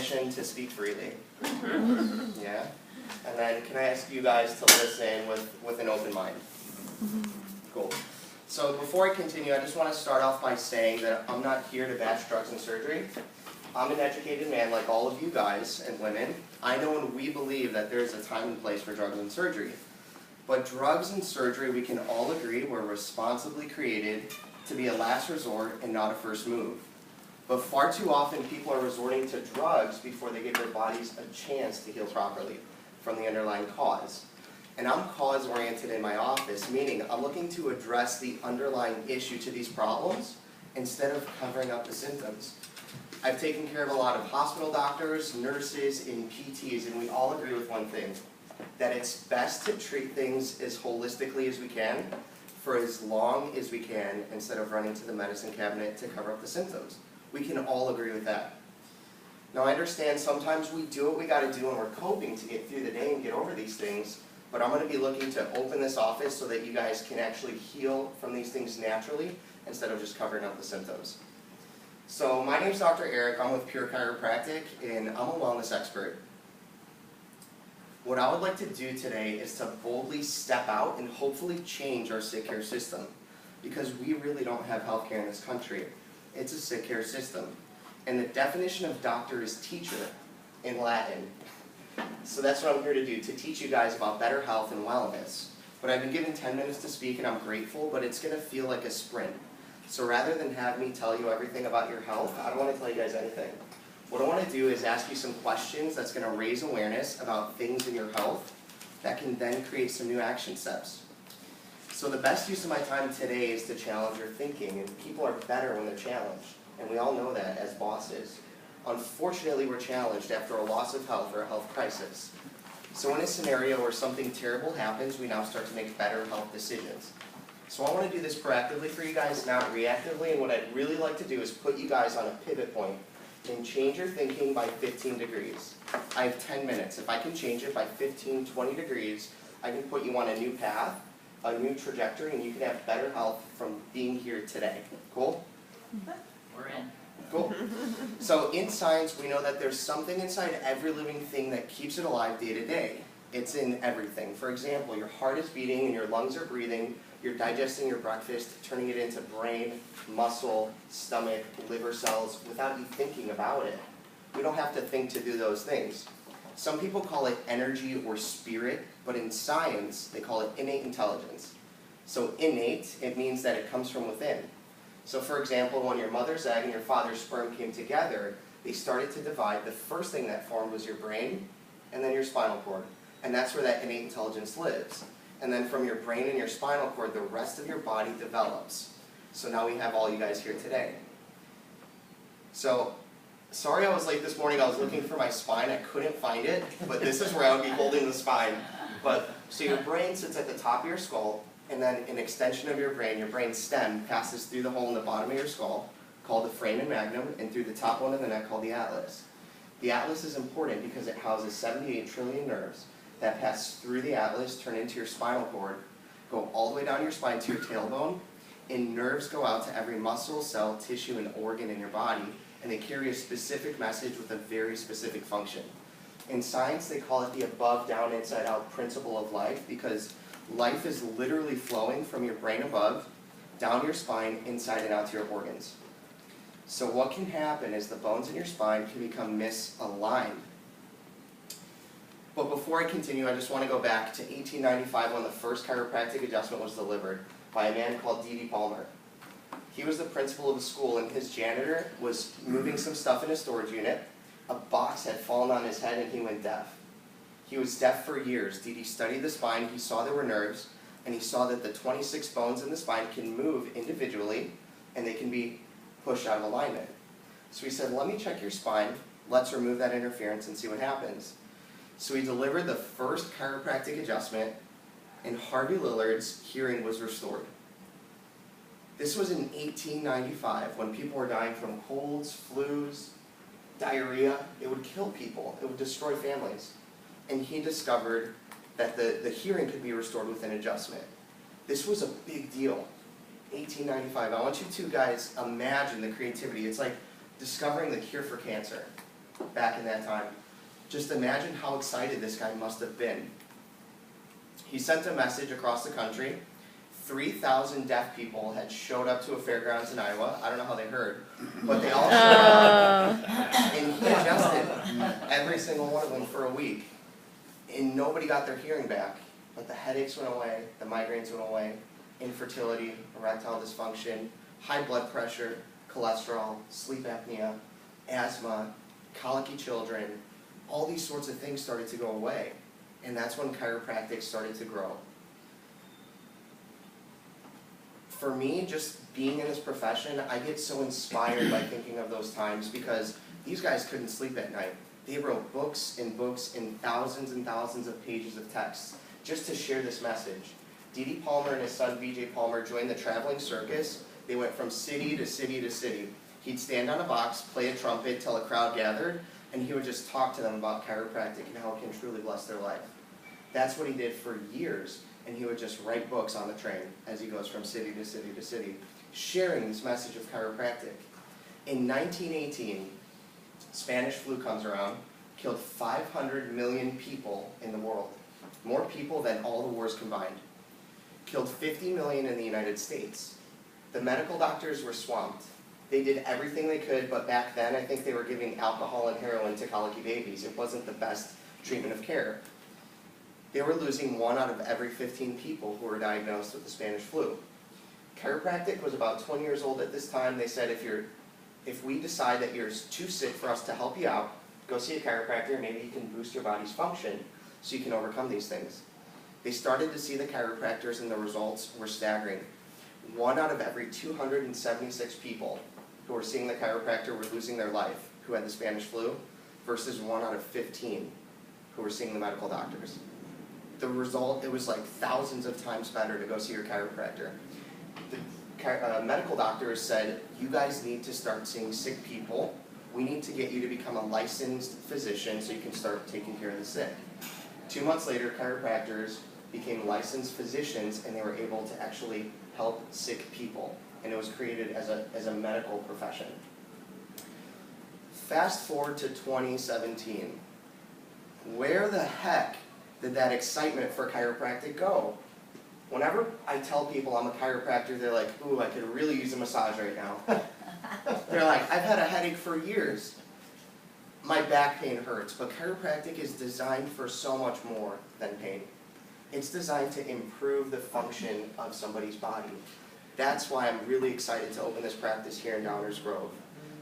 permission to speak freely? Yeah? And then can I ask you guys to listen with an open mind? Cool. So before I continue, I just want to start off by saying that I'm not here to bash drugs and surgery. I'm an educated man like all of you guys and women. I know and we believe that there is a time and place for drugs and surgery. But drugs and surgery, we can all agree, were responsibly created to be a last resort and not a first move. But far too often, people are resorting to drugs before they give their bodies a chance to heal properly from the underlying cause. And I'm cause-oriented in my office, meaning I'm looking to address the underlying issue to these problems instead of covering up the symptoms. I've taken care of a lot of hospital doctors, nurses, and PTs, and we all agree with one thing, that it's best to treat things as holistically as we can for as long as we can instead of running to the medicine cabinet to cover up the symptoms. We can all agree with that. Now I understand sometimes we do what we got to do and we're coping to get through the day and get over these things, but I'm going to be looking to open this office so that you guys can actually heal from these things naturally instead of just covering up the symptoms. So my name is Dr. Erick, I'm with Pure Chiropractic, and I'm a wellness expert. What I would like to do today is to boldly step out and hopefully change our sick care system, because we really don't have healthcare in this country. It's a sick care system. And the definition of doctor is teacher in Latin. So that's what I'm here to do, to teach you guys about better health and wellness. But I've been given 10 minutes to speak and I'm grateful, but it's going to feel like a sprint. So rather than have me tell you everything about your health, I don't want to tell you guys anything. What I want to do is ask you some questions that's going to raise awareness about things in your health that can then create some new action steps. So the best use of my time today is to challenge your thinking, and people are better when they're challenged. And we all know that as bosses. Unfortunately, we're challenged after a loss of health or a health crisis. So in a scenario where something terrible happens, we now start to make better health decisions. So I want to do this proactively for you guys, not reactively, and what I'd really like to do is put you guys on a pivot point and change your thinking by 15 degrees. I have 10 minutes. If I can change it by 15, 20 degrees, I can put you on a new path, a new trajectory, and you can have better health from being here today. Cool? We're in. Cool. So in science, we know that there's something inside every living thing that keeps it alive day to day. It's in everything. For example, your heart is beating and your lungs are breathing. You're digesting your breakfast, turning it into brain, muscle, stomach, liver cells without you thinking about it. We don't have to think to do those things. Some people call it energy or spirit, but in science, they call it innate intelligence. So innate, it means that it comes from within. So for example, when your mother's egg and your father's sperm came together, they started to divide. The first thing that formed was your brain and then your spinal cord. And that's where that innate intelligence lives. And then from your brain and your spinal cord, the rest of your body develops. So now we have all you guys here today. So, sorry I was late this morning. I was looking for my spine. I couldn't find it, but this is where I would be holding the spine. So your brain sits at the top of your skull, and then an extension of your brain stem, passes through the hole in the bottom of your skull, called the foramen magnum, and through the top one of the neck, called the atlas. The atlas is important because it houses 78 trillion nerves that pass through the atlas, turn into your spinal cord, go all the way down your spine to your tailbone, and nerves go out to every muscle, cell, tissue, and organ in your body, and they carry a specific message with a very specific function. In science, they call it the above, down, inside out principle of life, because life is literally flowing from your brain above, down your spine, inside and out to your organs. So what can happen is the bones in your spine can become misaligned. But before I continue, I just want to go back to 1895 when the first chiropractic adjustment was delivered by a man called D.D. Palmer. He was the principal of the school, and his janitor was moving some stuff in a storage unit. A box had fallen on his head and he went deaf. He was deaf for years. D.D. studied the spine, he saw there were nerves, and he saw that the 26 bones in the spine can move individually and they can be pushed out of alignment. So he said, let me check your spine, let's remove that interference and see what happens. So he delivered the first chiropractic adjustment, and Harvey Lillard's hearing was restored. This was in 1895 when people were dying from colds, flus, diarrhea. It would kill people. It would destroy families. And he discovered that the hearing could be restored with an adjustment. This was a big deal. 1895. I want you to guys imagine the creativity. It's like discovering the cure for cancer. back in that time. Just imagine how excited this guy must have been. He sent a message across the country. 3,000 deaf people had showed up to a fairgrounds in Iowa. I don't know how they heard, but they all showed up. And he adjusted every single one of them for a week. And nobody got their hearing back. But the headaches went away, the migraines went away, infertility, erectile dysfunction, high blood pressure, cholesterol, sleep apnea, asthma, colicky children, all these sorts of things started to go away. And that's when chiropractic started to grow. For me, just being in this profession, I get so inspired by thinking of those times because these guys couldn't sleep at night. They wrote books and thousands of pages of text just to share this message. D.D. Palmer and his son B.J. Palmer joined the traveling circus. They went from city to city to city. He'd stand on a box, play a trumpet till a crowd gathered, and he would just talk to them about chiropractic and how it can truly bless their life. That's what he did for years, and he would just write books on the train as he goes from city to city to city, sharing this message of chiropractic. In 1918, Spanish flu comes around, killed 500 million people in the world, more people than all the wars combined. Killed 50 million in the United States. The medical doctors were swamped. They did everything they could, but back then I think they were giving alcohol and heroin to colicky babies. It wasn't the best treatment of care. They were losing 1 out of every 15 people who were diagnosed with the Spanish flu. Chiropractic was about 20 years old at this time. They said if we decide that you're too sick for us to help you out, go see a chiropractor, maybe he can boost your body's function so you can overcome these things. They started to see the chiropractors and the results were staggering. 1 out of every 276 people who were seeing the chiropractor were losing their life who had the Spanish flu versus 1 out of 15 who were seeing the medical doctors. The result, it was like thousands of times better to go see your chiropractor. The medical doctors said, you guys need to start seeing sick people. We need to get you to become a licensed physician so you can start taking care of the sick. 2 months later, chiropractors became licensed physicians and they were able to actually help sick people. And it was created as a medical profession. Fast forward to 2017. Where the heck did that excitement for chiropractic go? Whenever I tell people I'm a chiropractor, they're like, ooh, I could really use a massage right now. They're like, I've had a headache for years. My back pain hurts, but chiropractic is designed for so much more than pain. It's designed to improve the function of somebody's body. That's why I'm really excited to open this practice here in Downers Grove,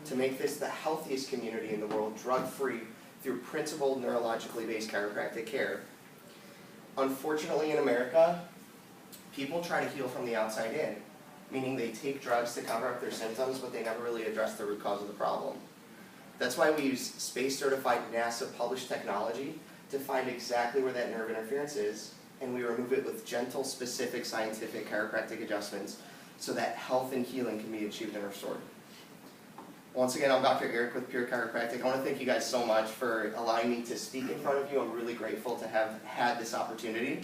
to make this the healthiest community in the world, drug-free, through principled, neurologically based chiropractic care. Unfortunately, in America, people try to heal from the outside in, meaning they take drugs to cover up their symptoms, but they never really address the root cause of the problem. That's why we use space-certified, NASA-published technology to find exactly where that nerve interference is, and we remove it with gentle, specific, scientific chiropractic adjustments so that health and healing can be achieved and restored. Once again, I'm Dr. Erick with Pure Chiropractic. I want to thank you guys so much for allowing me to speak in front of you. I'm really grateful to have had this opportunity.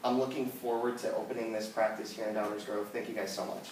I'm looking forward to opening this practice here in Downers Grove. Thank you guys so much.